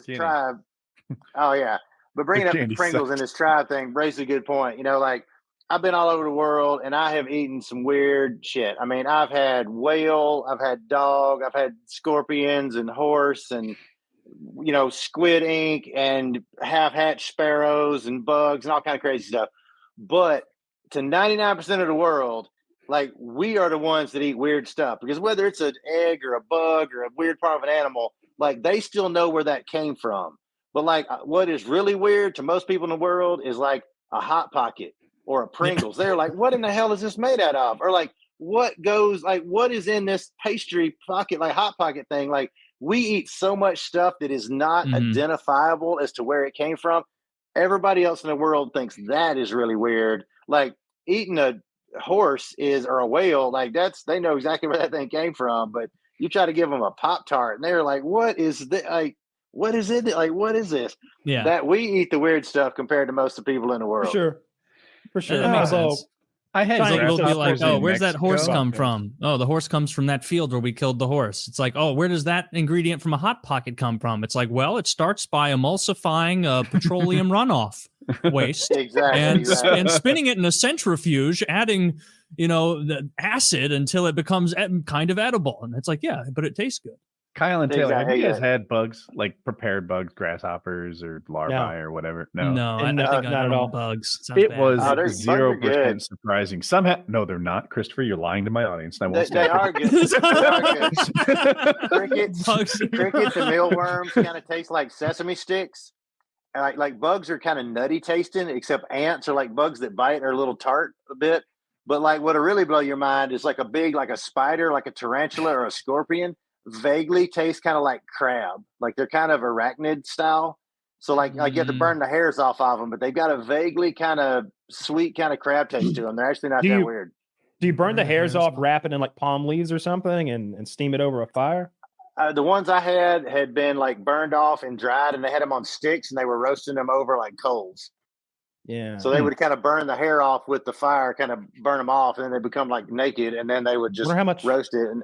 this tribe. Oh yeah, but bringing up the Pringles and this tribe thing raises a good point. You know, like I've been all over the world and I have eaten some weird shit. I mean, I've had whale, I've had dog, I've had scorpions and horse and squid ink and half-hatched sparrows and bugs and all kind of crazy stuff. But to 99% of the world, like we are the ones that eat weird stuff because whether it's an egg or a bug or a weird part of an animal, like they still know where that came from. But like what is really weird to most people in the world is like a Hot Pocket or a Pringles. They're like, what in the hell is this made out of? Or like, what is in this pastry pocket, like Hot Pocket thing? Like, we eat so much stuff that is not identifiable as to where it came from. Everybody else in the world thinks that is really weird. Like eating a horse or a whale, like they know exactly where that thing came from. But you try to give them a Pop-Tart and they're like, what is this? Like, what is it? Like, what is this? Yeah. That we eat the weird stuff compared to most of the people in the world. For sure. That makes sense. I had people be like, oh, where's that horse come Mexico? from? Oh, the horse comes from that field where we killed the horse. It's like, oh, where does that ingredient from a Hot Pocket come from? It's like, well, it starts by emulsifying petroleum runoff waste and spinning it in a centrifuge, adding, the acid until it becomes kind of edible. And it's like, yeah, but it tastes good. Kyle and Taylor, have you guys had bugs, like prepared bugs, grasshoppers or larvae or whatever? No, I think not at all. Bugs. It was 0% surprising. Somehow, no, they're not. Christopher, you're lying to my audience. And I won't they are good. Crickets and mealworms kind of taste like sesame sticks. Like bugs are kind of nutty tasting, except ants are like bugs that bite and are a little tart a bit. But like what'll really blow your mind is like a spider, like a tarantula or a scorpion. Vaguely taste kind of like crab, like they're kind of arachnid style. So like you have to burn the hairs off of them, but they've got a vaguely kind of sweet kind of crab taste to them. They're actually not that weird. Do you burn the hairs off, wrap it in like palm leaves or something, and steam it over a fire? The ones I had been like burned off and dried, and they had them on sticks, and they were roasting them over like coals. Yeah. So they would kind of burn the hair off with the fire, kind of burn them off, and then they become like naked, and then they would just roast it. And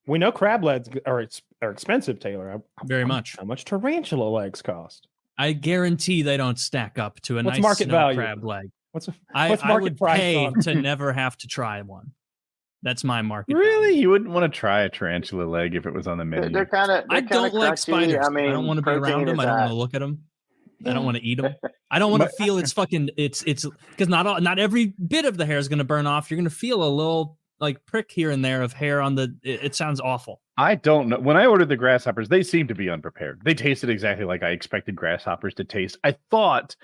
we know crab legs are expensive, Taylor. Very much. How much tarantula legs cost? I guarantee they don't stack up to a nice market value? Crab leg. What's I market would price pay to never have to try one. That's my market. Really? You wouldn't want to try a tarantula leg if it was on the menu? They're kind of. I don't like spiders. I don't want to be around them. I don't want to look at them. I don't want to eat them. I don't want to feel it's because not every bit of the hair is going to burn off. You're going to feel a little like prick here and there of hair on the. It sounds awful. I don't know. When I ordered the grasshoppers, they seemed to be unprepared. They tasted exactly like I expected grasshoppers to taste. I thought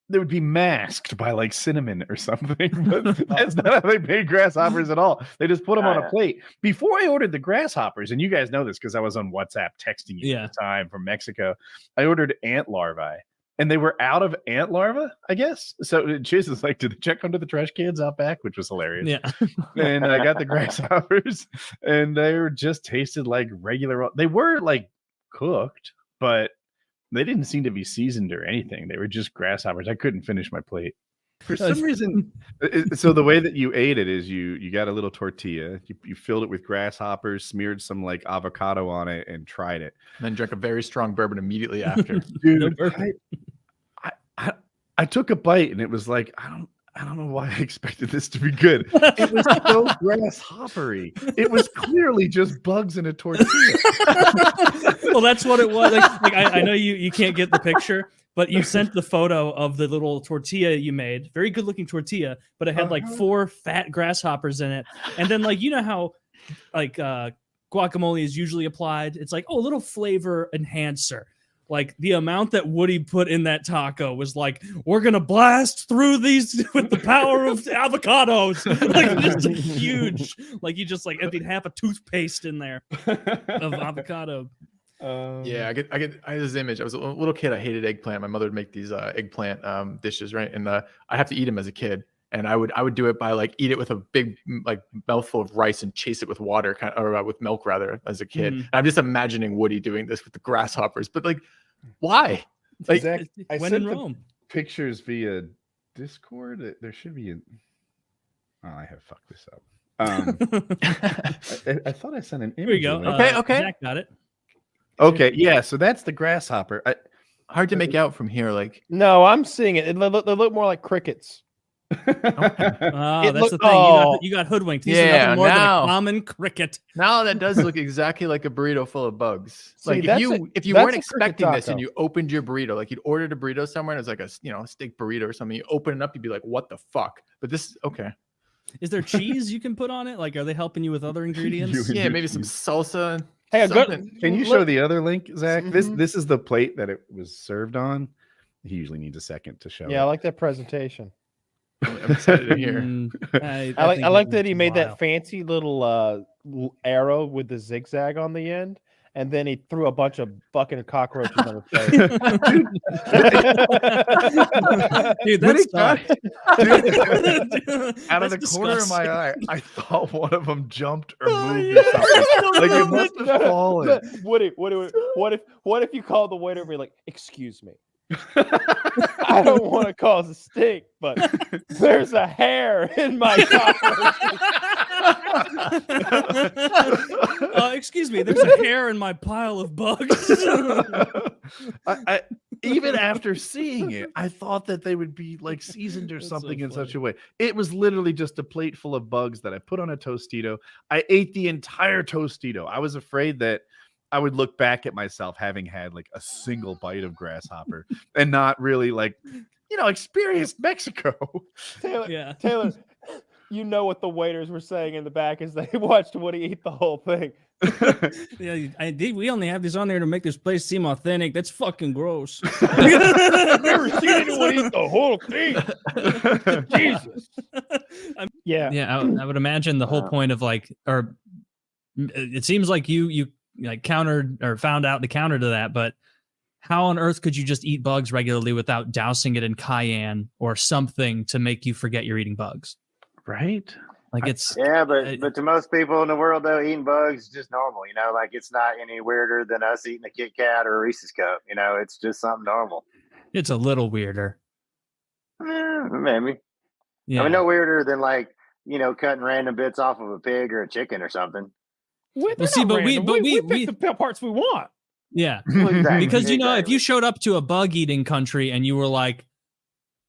they would be masked by like cinnamon or something, but that's not how they made grasshoppers at all. They just put them on a plate. Before I ordered the grasshoppers, and you guys know this because I was on WhatsApp texting you at the time from Mexico, I ordered ant larvae. And they were out of ant larvae, I guess. So Chase is like, did they check under the trash cans out back? Which was hilarious. Yeah. And I got the grasshoppers, and they were just tasted like regular. They were like cooked, but they didn't seem to be seasoned or anything. They were just grasshoppers. I couldn't finish my plate. For some reason, so the way that you ate it is you got a little tortilla, you filled it with grasshoppers, smeared some like avocado on it, and tried it. And then drank a very strong bourbon immediately after. Dude, I took a bite and it was like, I don't know why I expected this to be good. It was so grasshoppery. It was clearly just bugs in a tortilla. Well, that's what it was. Like I know you can't get the picture, but you sent the photo of the little tortilla you made. Very good looking tortilla, but it had like 4 fat grasshoppers in it. And then like, you know how like guacamole is usually applied? It's like, oh, a little flavor enhancer. Like the amount that Woody put in that taco was like, we're going to blast through these with the power of avocados. Like just huge, like you just like emptied half a toothpaste in there of avocado. Yeah, I had this image. I was a little kid. I hated eggplant. My mother would make these eggplant dishes, right? And I have to eat them as a kid. And I would do it by like eat it with a big like mouthful of rice and chase it with water, or with milk rather, as a kid. And I'm just imagining Woody doing this with the grasshoppers, but like, why? Like, I when sent in Rome. Pictures via Discord. There should be I have fucked this up. I thought I sent an image. Here we go. Of it. Okay. Jack got it. Okay, yeah. So that's the grasshopper. Hard to make out from here. Like, No, I'm seeing it. They look more like crickets. That's the thing. You got hoodwinked. These are nothing more than a common cricket. Now that does look exactly like a burrito full of bugs. See, like if you weren't expecting this and you opened your burrito, like you'd ordered a burrito somewhere and it was like a steak burrito or something. You open it up, you'd be like, what the fuck? But this okay. Is there cheese you can put on it? Like, are they helping you with other ingredients? Yeah, maybe some salsa. Hey, can you show the other link, Zach? This is the plate that it was served on. He usually needs a second to show. Yeah, I like that presentation. I'm excited to hear. I like that he made that fancy little arrow with the zigzag on the end, and then he threw a bunch of fucking cockroaches on his face. Dude, that's out of the corner of my eye, I thought one of them jumped or moved or something. Like it must have fallen. Woody, what if you call the waiter and be like, "Excuse me, I don't want to cause a stink, but there's a hair in my excuse me, there's a hair in my pile of bugs." I even after seeing it, I thought that they would be like seasoned or something in such a way. It was literally just a plate full of bugs that I put on a Tostito. I ate the entire Tostito. I was afraid that I would look back at myself having had like a single bite of grasshopper and not really experienced Mexico. Taylor, you know what the waiters were saying in the back as they watched Woody eat the whole thing. We only have this on there to make this place seem authentic. That's fucking gross. I've never seen anyone eat the whole thing. Jesus. I would imagine the whole point of it seems like you like countered or found out the counter to that, but how on earth could you just eat bugs regularly without dousing it in cayenne or something to make you forget you're eating bugs? Right? Like but to most people in the world though, eating bugs is just normal. Like it's not any weirder than us eating a Kit Kat or a Reese's cup. It's just something normal. It's a little weirder. Maybe. Yeah. I mean, no weirder than cutting random bits off of a pig or a chicken or something. We pick the parts we want. Yeah. Exactly. Because if you showed up to a bug eating country and you were like,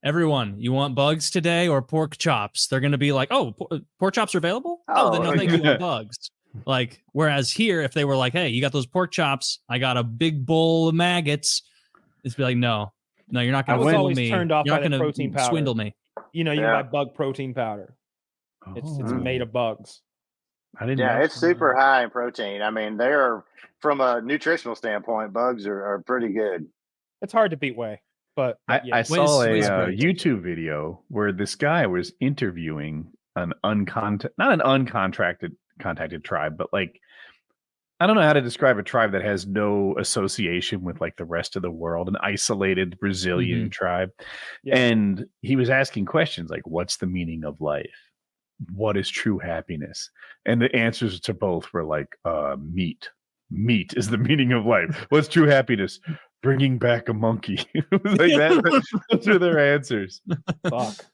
"Everyone, you want bugs today or pork chops?" They're going to be like, "Oh, pork chops are available? Oh, then no, thank you, on bugs." Like, whereas here, if they were like, "Hey, you got those pork chops? I got a big bowl of maggots," it's be like, "No, you're not going to swindle me. Turned off You're by not protein going to powder. swindle me." You buy bug protein powder. It's made of bugs. I didn't know. It's super high in protein. I mean, they are, from a nutritional standpoint, bugs are pretty good. It's hard to beat whey, but I saw a YouTube video where this guy was interviewing not an uncontracted tribe, but I don't know how to describe a tribe that has no association with the rest of the world, an isolated Brazilian tribe. Yeah. And he was asking questions like, what's the meaning of life? What is true happiness? And the answers to both were meat. Meat is the meaning of life. What's true happiness? Bringing back a monkey. Those are their answers. Fuck.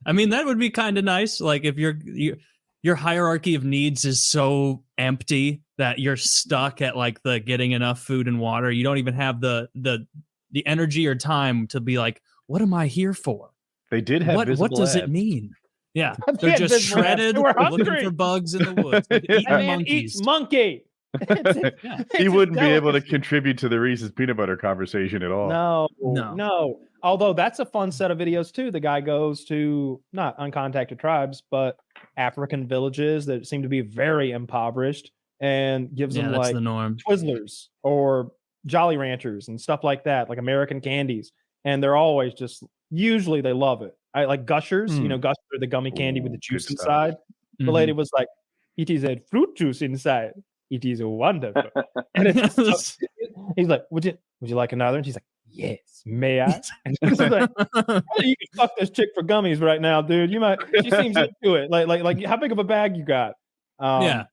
I mean, that would be kind of nice. Like if your hierarchy of needs is so empty that you're stuck at the getting enough food and water. You don't even have the energy or time to be like, what am I here for? They did have what does it mean? Yeah, they're just shredded, looking for bugs in the woods, eating monkeys. Eats monkey. He wouldn't be able to contribute to the Reese's peanut butter conversation at all. No. Although that's a fun set of videos too. The guy goes to not uncontacted tribes, but African villages that seem to be very impoverished, and gives them that's the norm. Twizzlers or Jolly Ranchers and stuff like that, like American candies, and they're always just usually they love it. I like Gushers, Gushers are the gummy candy with the juice inside. The lady was like, "It is a fruit juice inside. It is wonderful." And he's like, "Would you like another?" And she's like, "Yes, may I?" And she's like, "You can fuck this chick for gummies right now, dude. You might." She seems into it. Like, how big of a bag you got?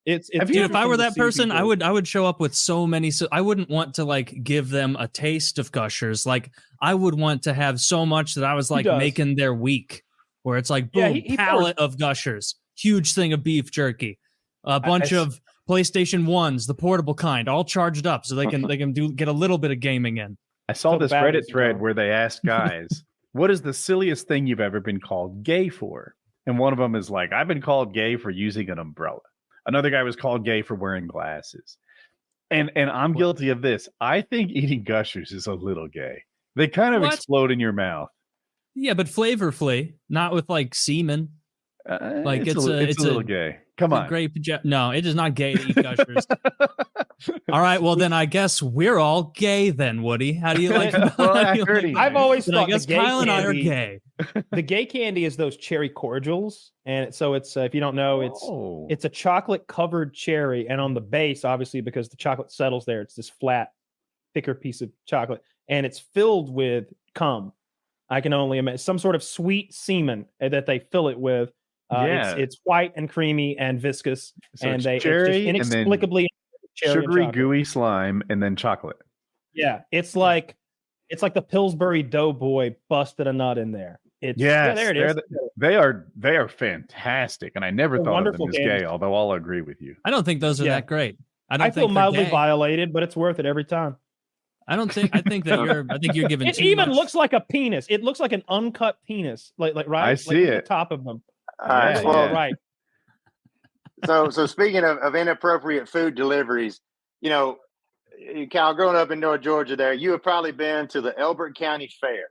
It's dude, if I were that person, I would show up with so many. So I wouldn't want to give them a taste of Gushers. I would want to have so much that I was making their week, where it's boom, pallet of Gushers, huge thing of beef jerky, a bunch of PlayStation 1s, the portable kind, all charged up so they can get a little bit of gaming in. I saw So this batteries Reddit thread go. where they asked guys, what is the silliest thing you've ever been called gay for? And one of them is like, I've been called gay for using an umbrella. Another guy was called gay for wearing glasses. And I'm guilty of this. I think eating Gushers is a little gay. They kind of explode in your mouth. Yeah, but flavorfully, not with like semen. Like it's a little gay. Come on. No, it is not gay to eat Gushers. All right, well then I guess we're all gay then, Woody. How do you like? I've always thought I guess Kyle and I are gay. The gay candy is those cherry cordials, and so it's if you don't know, it's a chocolate covered cherry, and on the base, obviously because the chocolate settles there, it's this flat, thicker piece of chocolate, and it's filled with cum. I can only imagine some sort of sweet semen that they fill it with. It's white and creamy and viscous, so and they cherry inexplicably sugary gooey slime and then chocolate. Yeah, it's like the Pillsbury Doughboy busted a nut in there. There it is. They are fantastic, and I never thought of them as gay. Although I'll agree with you. I don't think those are that great. I feel mildly violated, but it's worth it every time. I think you're giving. It even looks like a penis. It looks like an uncut penis, like right. I see it. The top of them. Right. So speaking of inappropriate food deliveries, you know, Kyle, growing up in North Georgia, there you have probably been to the Elbert County Fair.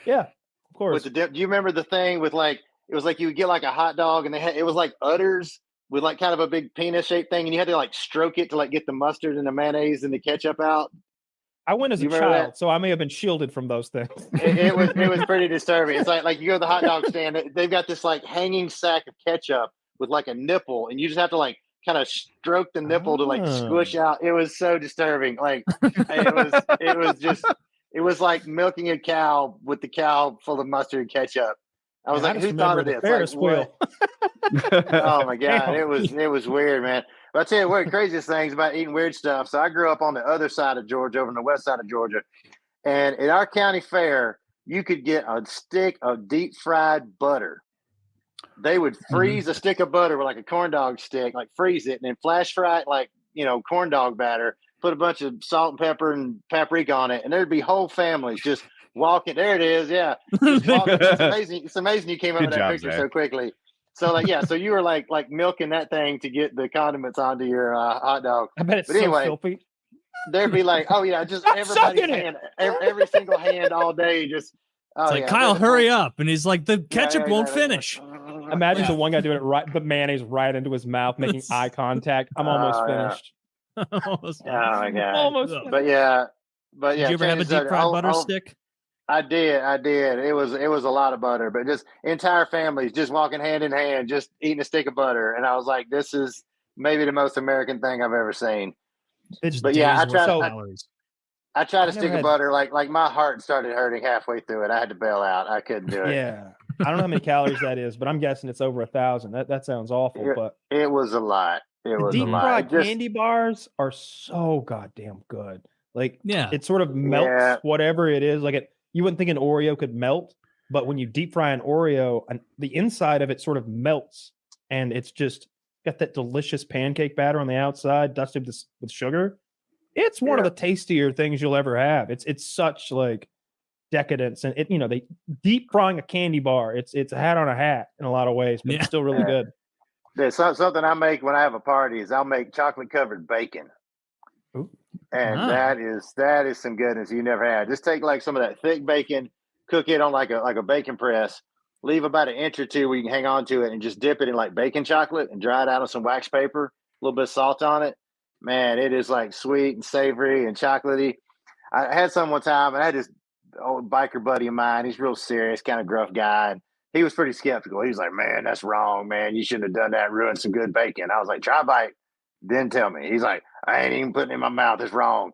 Yeah, of course. Do you remember the thing with like it was like you would get like a hot dog and it was like udders with like kind of a big penis shaped thing, and you had to like stroke it to like get the mustard and the mayonnaise and the ketchup out. I went as a child, so I may have been shielded from those things. it was pretty disturbing. It's like you go to the hot dog stand, they've got this like hanging sack of ketchup with like a nipple, and you just have to like kind of stroke the nipple to like squish out. It was so disturbing. Like it was like milking a cow with the cow full of mustard and ketchup. I was like, who thought of this? Ferris wheel. Oh my God. It was weird, man. But I'll tell you what, craziest things about eating weird stuff. So I grew up on the other side of Georgia, over on the west side of Georgia. And at our county fair, you could get a stick of deep fried butter. They would freeze a stick of butter with like a corn dog stick, like freeze it and then flash fry it like, corn dog batter, put a bunch of salt and pepper and paprika on it. And there'd be whole families just walking. There it is. Yeah. It's amazing. It's amazing you came up with that picture so quickly. So so you were like milking that thing to get the condiments onto your hot dog. I bet it's so filthy. There'd be like, oh yeah, just everybody's hand, every single hand all day. Just it's like Kyle, hurry up, and he's like, the ketchup won't finish. Imagine the one guy doing it right, the mayonnaise right into his mouth, making eye contact. I'm almost finished. Oh my God! Almost. But yeah. Did you ever have a deep fried butter stick? I did. It was a lot of butter, but just entire families just walking hand in hand, just eating a stick of butter. And I was like, this is maybe the most American thing I've ever seen. But yeah, I tried a stick of butter. Like my heart started hurting halfway through it. I had to bail out. I couldn't do it. Yeah. I don't know how many calories that is, but I'm guessing it's over 1,000. That sounds awful. But it was a lot. The deep fried candy bars are so goddamn good. Like, it sort of melts whatever it is. Like you wouldn't think an Oreo could melt, but when you deep fry an Oreo, the inside of it sort of melts, and it's just got that delicious pancake batter on the outside, dusted with sugar. It's one of the tastier things you'll ever have. It's such like decadence, and they deep frying a candy bar. It's a hat on a hat in a lot of ways, but it's still really good. There's something I make when I have a party is I'll make chocolate covered bacon. Ooh. And that is some goodness you never had. Just take like some of that thick bacon, cook it on like a bacon press, leave about an inch or two where you can hang on to it, and just dip it in like bacon chocolate and dry it out on some wax paper, a little bit of salt on it. Man, it is like sweet and savory and chocolatey. I had some one time, and I had this old biker buddy of mine. He's real serious, kind of gruff guy. And he was pretty skeptical. He was like, man, that's wrong, man. You shouldn't have done that, ruined some good bacon. I was like, try a bite, then tell me. He's like, I ain't even putting it in my mouth. It's wrong.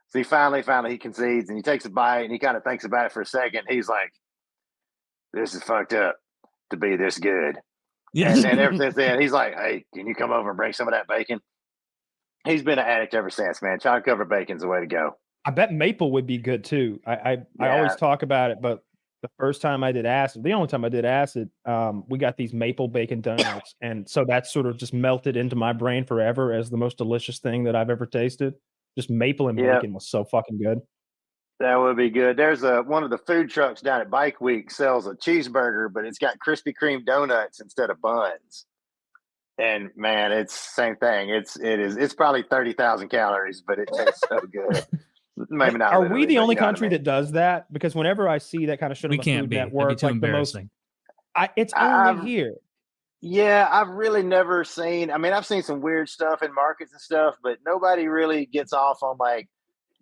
So he finally he concedes, and he takes a bite, and he kind of thinks about it for a second. He's like, this is fucked up to be this good. Yeah. And ever since then, he's like, hey, can you come over and bring some of that bacon? He's been an addict ever since, man. Chocolate covered bacon's the way to go. I bet maple would be good too. I always talk about it, but the first time I did acid, the only time I did acid, we got these maple bacon donuts. And so that sort of just melted into my brain forever as the most delicious thing that I've ever tasted. Just maple and bacon was so fucking good. That would be good. There's one of the food trucks down at Bike Week sells a cheeseburger, but it's got Krispy Kreme donuts instead of buns. And man, it's same thing. It's probably 30,000 calories, but it tastes so good. Maybe not. Are we the only country that does that? Because whenever I see that kind of shit on the Food Network, like the most, it's only here. Yeah, I've really never seen. I mean, I've seen some weird stuff in markets and stuff, but nobody really gets off on like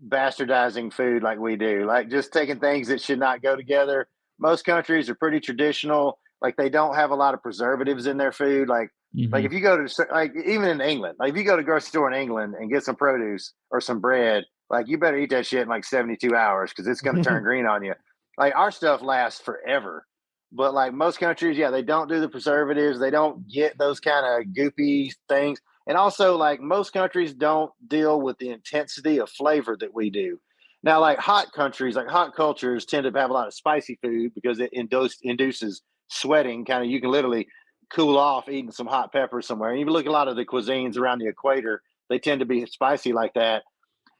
bastardizing food like we do. Like just taking things that should not go together. Most countries are pretty traditional. Like they don't have a lot of preservatives in their food. Like if you go to like even in England, like if you go to a grocery store in England and get some produce or some bread, like you better eat that shit in like 72 hours because it's going to turn green on you. Like our stuff lasts forever. But like most countries, yeah, they don't do the preservatives. They don't get those kind of goopy things. And also like most countries don't deal with the intensity of flavor that we do. Now, like hot countries, like hot cultures tend to have a lot of spicy food because it induces sweating. Kind of, you can literally cool off eating some hot pepper somewhere. And you look at a lot of the cuisines around the equator, they tend to be spicy like that.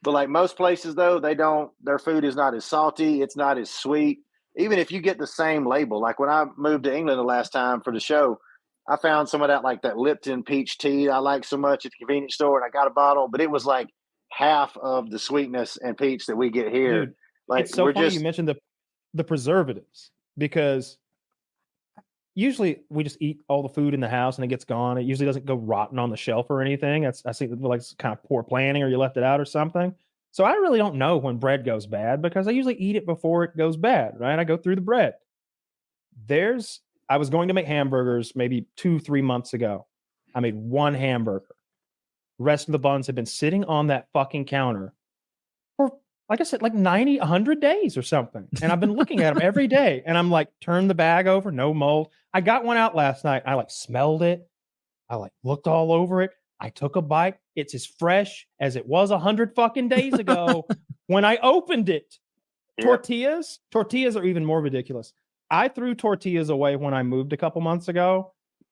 But like most places though, their food is not as salty. It's not as sweet. Even if you get the same label, like when I moved to England the last time for the show, I found some of that Lipton peach tea I like so much at the convenience store, and I got a bottle, but it was like half of the sweetness and peach that we get here. Dude, like it's so funny you mentioned the preservatives, because usually we just eat all the food in the house and it gets gone. It usually doesn't go rotten on the shelf or anything. I think like it's kind of poor planning or you left it out or something. So I really don't know when bread goes bad because I usually eat it before it goes bad, right? I go through the bread. I was going to make hamburgers maybe 2-3 months ago. I made one hamburger. Rest of the buns have been sitting on that fucking counter for, like I said, like 90, 100 days or something. And I've been looking at them every day. And I'm like, turn the bag over, no mold. I got one out last night. I smelled it. I looked all over it. I took a bite. It's as fresh as it was 100 fucking days ago when I opened it. Yep. Tortillas are even more ridiculous. I threw tortillas away when I moved a couple months ago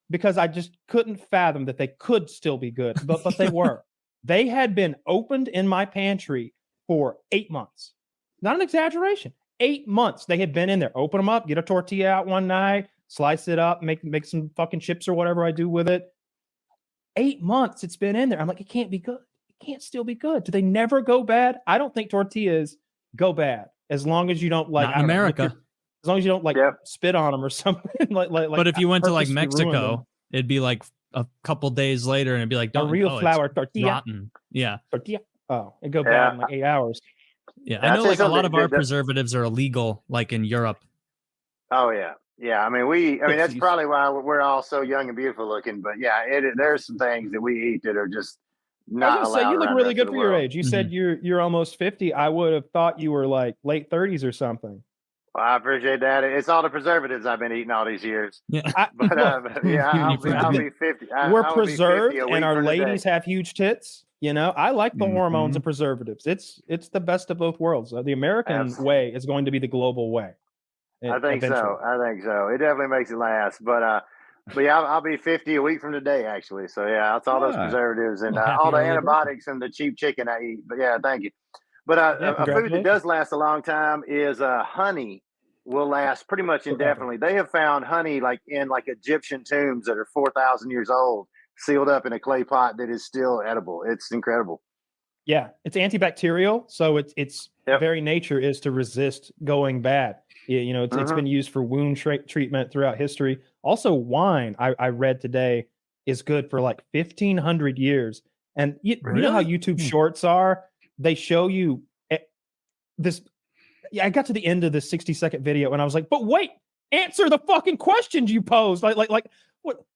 because I just couldn't fathom that they could still be good, but they were. They had been opened in my pantry for 8 months. Not an exaggeration. 8 months. They had been in there. Open them up, get a tortilla out one night, slice it up, make some fucking chips or whatever I do with it. 8 months it's been in there. I'm like, it can't be good. It can't still be good. Do they never go bad? I don't think tortillas go bad as long as you don't Not in America. As long as you don't spit on them or something. But if you went to like Mexico, it'd be like a couple days later and it'd be like a real flour tortilla. Rotten. Yeah. Tortilla. Oh, it go bad in like 8 hours. Yeah. I know like a lot of our preservatives are illegal, like in Europe. Oh yeah. Yeah, I mean, that's probably why we're all so young and beautiful looking. But yeah, there's some things that we eat that are just not allowed. So you look really good for your age. You said you're almost 50. I would have thought you were like late 30s or something. Well, I appreciate that. It's all the preservatives I've been eating all these years. Yeah, I'll be 50. We're preserved, and our ladies have huge tits. You know, I like the hormones and preservatives. It's the best of both worlds. The American way is going to be the global way. I think so. It definitely makes it last. But yeah, I'll be 50 a week from today, actually. So yeah, that's all those preservatives and all the antibiotics and the cheap chicken I eat. But yeah, thank you. But a food that does last a long time is honey. Will last pretty much indefinitely. They have found honey like in Egyptian tombs that are 4,000 years old, sealed up in a clay pot that is still edible. It's incredible. Yeah, it's antibacterial, so its very nature is to resist going bad. You know, it's been used for wound treatment throughout history. Also, wine, I read today, is good for like 1,500 years. And you know how YouTube Shorts are? They show you this. Yeah, I got to the end of the 60-second video and I was like, but wait, answer the fucking questions you posed. Like what?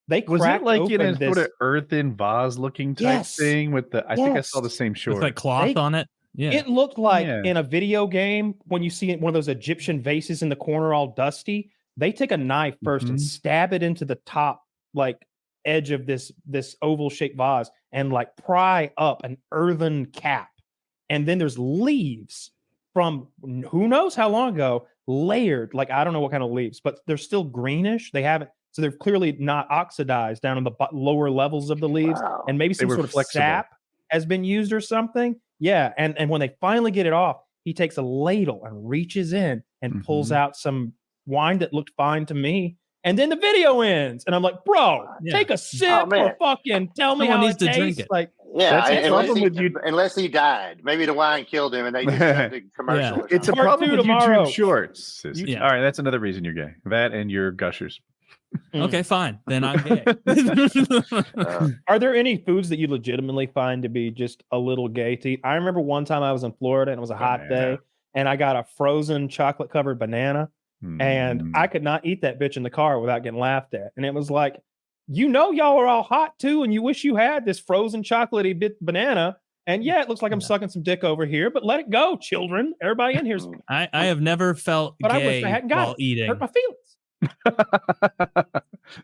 They cracked was it like open in a sort of earthen vase looking type thing with the? I think I saw the same short with like cloth on it. Yeah, it looked like in a video game when you see one of those Egyptian vases in the corner all dusty. They take a knife first and stab it into the top like edge of this oval shaped vase and like pry up an earthen cap, and then there's leaves from who knows how long ago, layered, like I don't know what kind of leaves, but they're still greenish. They haven't, so they're clearly not oxidized down in the lower levels of the leaves, Wow. and maybe some sort of sap has been used or something. Yeah, and when they finally get it off, he takes a ladle and reaches in and pulls out some wine that looked fine to me. And then the video ends, and I'm like, "Bro, take a sip or fucking tell me how it tastes." Drink it. Like, yeah, unless he died, maybe the wine killed him, and they just got the commercial. Yeah. It's a problem with YouTube Shorts. Yeah. All right, that's another reason you're gay. That and your gushers. Okay, fine. Then I'm gay. Are there any foods that you legitimately find to be just a little gay to eat? I remember one time I was in Florida and it was a hot day, and I got a frozen chocolate covered banana, and I could not eat that bitch in the car without getting laughed at. And it was like, y'all are all hot too, and you wish you had this frozen chocolatey bit banana. And yeah, it looks like I'm sucking some dick over here, but let it go, children. Everybody in here's. I have never felt gay while eating. Hurt my feelings.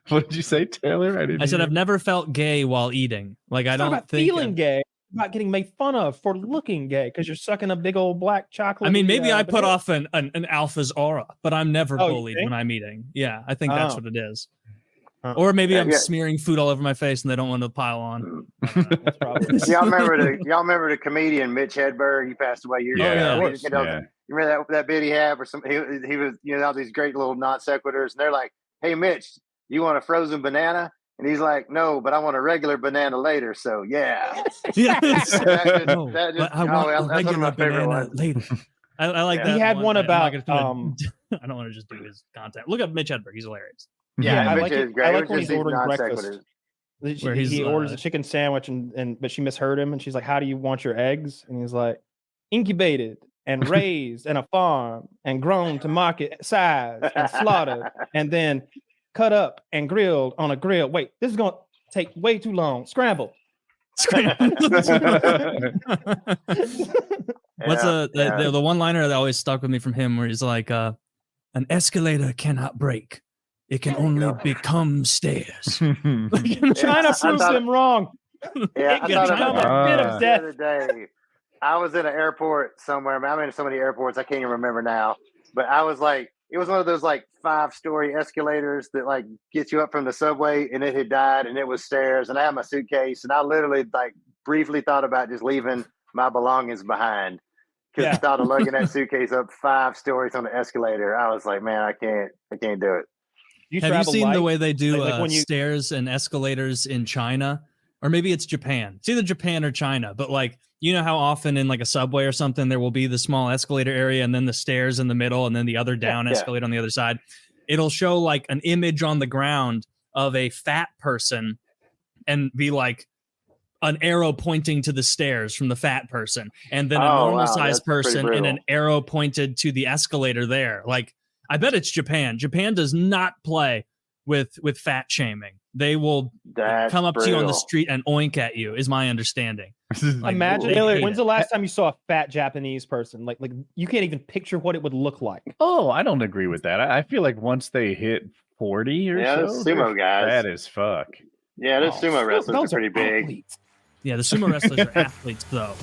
What did you say, Taylor? I said I've never felt gay while eating. Like I don't think feeling gay, about getting made fun of for looking gay because you're sucking a big old black chocolate. I mean, maybe I put off an alpha's aura, but I'm never bullied when I'm eating. Yeah, I think that's what it is. Or maybe I'm smearing food all over my face and they don't want to pile on. That's probably y'all remember the comedian Mitch Hedberg? He passed away years ago. You remember that bit he had where he was, all these great little non sequiturs, and they're like, "Hey Mitch, you want a frozen banana?" And he's like, "No, but I want a regular banana later." So yeah. Yes. That's one of my favorite ones. Later. I like that. He had one about I don't want to just do his content. Look up Mitch Hedberg. He's hilarious. Yeah, I like it. I like when he's ordering breakfast. He orders a chicken sandwich, but she misheard him, and she's like, "How do you want your eggs?" And he's like, "Incubated and raised in a farm and grown to market size and slaughtered and then cut up and grilled on a grill." Wait, this is going to take way too long. Scramble. What's the one-liner that always stuck with me from him, where he's like, "An escalator cannot break. It can only become stairs." China proves them wrong. Yeah, I thought a bit of death. The other day, I was in an airport somewhere. I'm in so many airports I can't even remember now. But I was like, it was one of those like 5-story escalators that like gets you up from the subway, and it had died, and it was stairs, and I had my suitcase, and I literally like briefly thought about just leaving my belongings behind because I thought of lugging that suitcase up 5 stories on the escalator. I was like, man, I can't do it. Have you seen the way they do stairs and escalators in China? Or maybe it's Japan. It's either Japan or China. But like, you know how often in like a subway or something, there will be the small escalator area and then the stairs in the middle and then the other down escalator on the other side. It'll show like an image on the ground of a fat person and be like an arrow pointing to the stairs from the fat person. And then a normal sized person and an arrow pointed to the escalator there. Like, I bet it's Japan. Japan does not play with fat shaming. They will come up to you on the street and oink at you, is my understanding. Like, imagine, when's the last time you saw a fat Japanese person? Like you can't even picture what it would look like. Oh, I don't agree with that. I feel like once they hit 40 or so, sumo guys. That is fuck. Yeah, those sumo wrestlers are pretty big. Yeah, the sumo wrestlers are athletes, though.